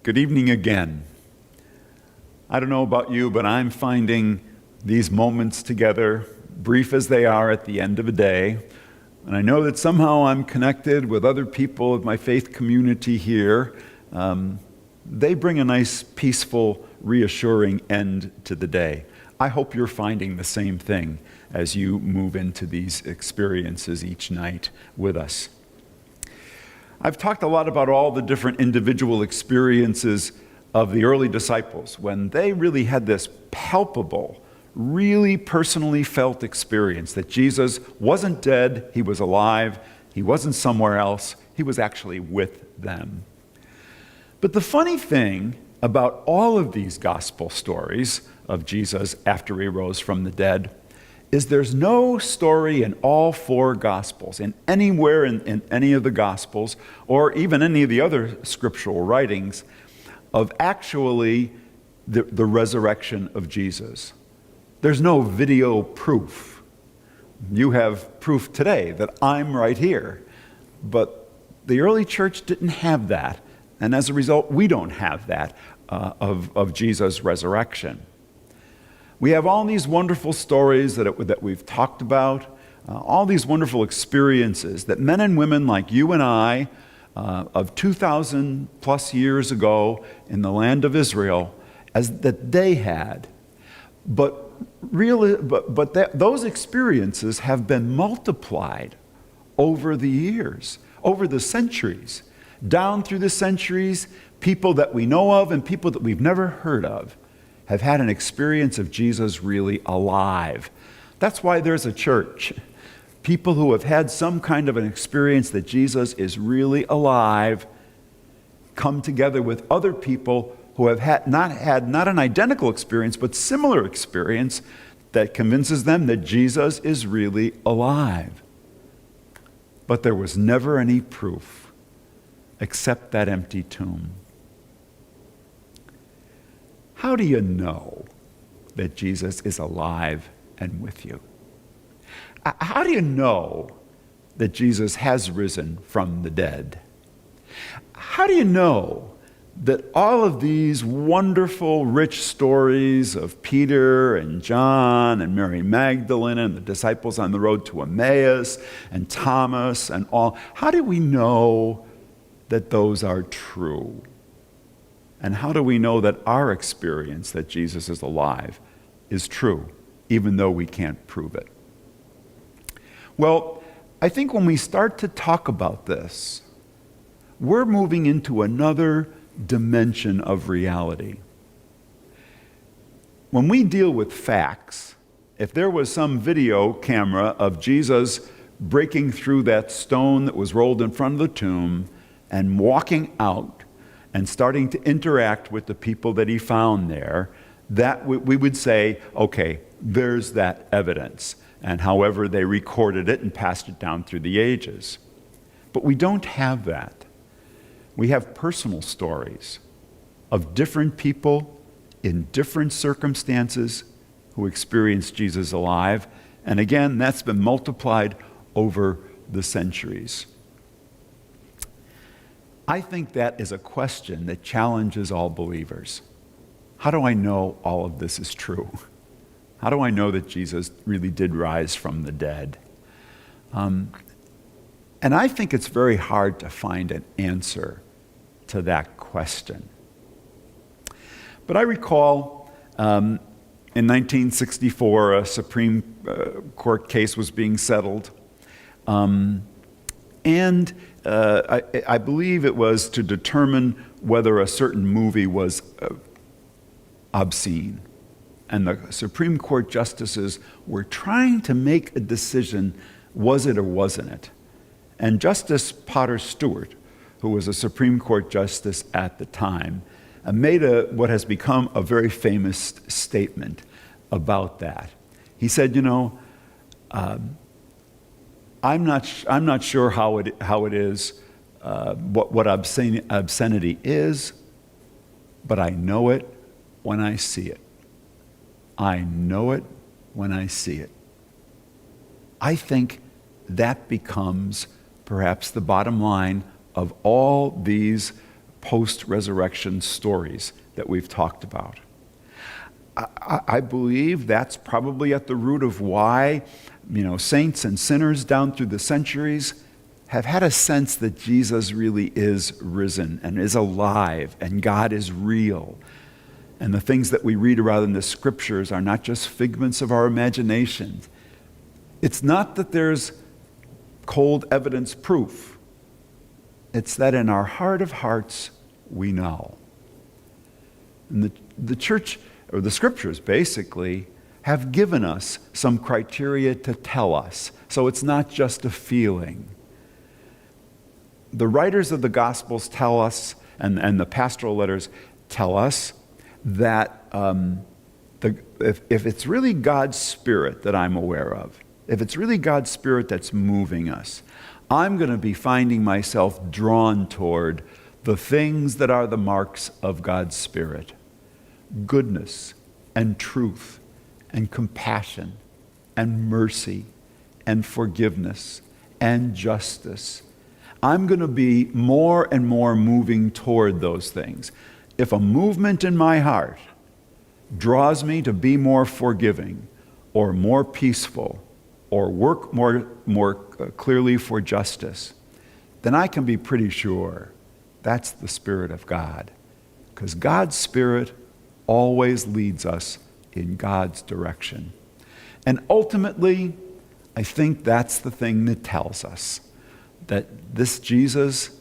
Good evening again. I don't know about you, but I'm finding these moments together, brief as they are at the end of a day, and I know that somehow I'm connected with other people of my faith community here. They bring a nice, peaceful, reassuring end to the day. I hope you're finding the same thing as you move into these experiences each night with us. I've talked a lot about all the different individual experiences of the early disciples when they really had this palpable, really personally felt experience that Jesus wasn't dead, he was alive, he wasn't somewhere else, he was actually with them. But the funny thing about all of these gospel stories of Jesus after he rose from the dead is there's no story in all four Gospels, anywhere in any of the Gospels, or even any of the other scriptural writings, of actually the resurrection of Jesus. There's no video proof. You have proof today that I'm right here, but the early church didn't have that, and as a result, we don't have that of Jesus' resurrection. We have all these wonderful stories that we've talked about, all these wonderful experiences that men and women like you and I of 2,000 plus years ago in the land of Israel, that they had. But those experiences have been multiplied over the years, over the centuries. Down through the centuries, people that we know of and people that we've never heard of have had an experience of Jesus really alive. That's why there's a church. People who have had some kind of an experience that Jesus is really alive come together with other people who have not an identical experience, but similar experience that convinces them that Jesus is really alive. But there was never any proof except that empty tomb. How do you know that Jesus is alive and with you? How do you know that Jesus has risen from the dead? How do you know that all of these wonderful, rich stories of Peter and John and Mary Magdalene and the disciples on the road to Emmaus and Thomas and all, how do we know that those are true? And how do we know that our experience that Jesus is alive is true, even though we can't prove it? Well, I think when we start to talk about this, we're moving into another dimension of reality. When we deal with facts, if there was some video camera of Jesus breaking through that stone that was rolled in front of the tomb and walking out and starting to interact with the people that he found there, that we would say, okay, there's that evidence. And however they recorded it and passed it down through the ages. But we don't have that. We have personal stories of different people in different circumstances who experienced Jesus alive. And again, that's been multiplied over the centuries. I think that is a question that challenges all believers. How do I know all of this is true? How do I know that Jesus really did rise from the dead? And I think it's very hard to find an answer to that question. But I recall in 1964, a Supreme Court case was being settled. And I believe it was to determine whether a certain movie was obscene. And the Supreme Court justices were trying to make a decision, was it or wasn't it? And Justice Potter Stewart, who was a Supreme Court justice at the time, made what has become a very famous statement about that. He said, I'm not sure how it is, what obscenity is, but I know it when I see it. I know it when I see it. I think that becomes perhaps the bottom line of all these post-resurrection stories that we've talked about. I believe that's probably at the root of why, saints and sinners down through the centuries have had a sense that Jesus really is risen and is alive and God is real. And the things that we read about in the scriptures are not just figments of our imagination. It's not that there's cold evidence proof. It's that in our heart of hearts, we know. And the church, or the scriptures basically, have given us some criteria to tell us. So it's not just a feeling. The writers of the Gospels tell us, and the pastoral letters tell us, that if it's really God's Spirit that I'm aware of, if it's really God's Spirit that's moving us, I'm going to be finding myself drawn toward the things that are the marks of God's Spirit: goodness and truth and compassion and mercy and forgiveness and justice. I'm going to be more and more moving toward those things. If a movement in my heart draws me to be more forgiving or more peaceful or work more clearly for justice, then I can be pretty sure that's the Spirit of God. Because God's Spirit always leads us in God's direction. And ultimately, I think that's the thing that tells us that this Jesus,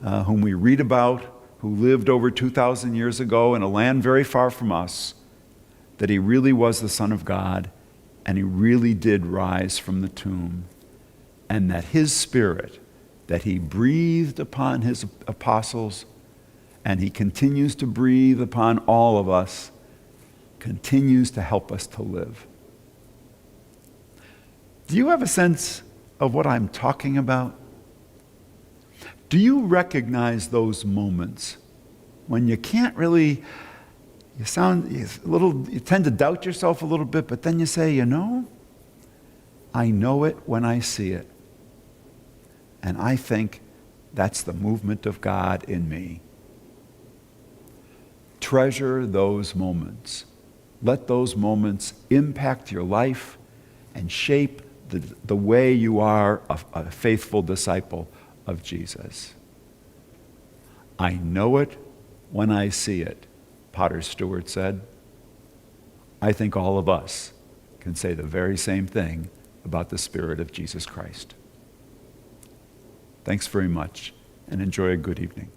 whom we read about, who lived over 2,000 years ago in a land very far from us, that he really was the Son of God, and he really did rise from the tomb, and that his Spirit, that he breathed upon his apostles, and he continues to breathe upon all of us, continues to help us to live. Do you have a sense of what I'm talking about? Do you recognize those moments when you can't really, you tend to doubt yourself a little bit, but then you say, I know it when I see it. And I think that's the movement of God in me. Treasure those moments. Let those moments impact your life and shape the way you are a faithful disciple of Jesus. I know it when I see it, Potter Stewart said. I think all of us can say the very same thing about the Spirit of Jesus Christ. Thanks very much, and enjoy a good evening.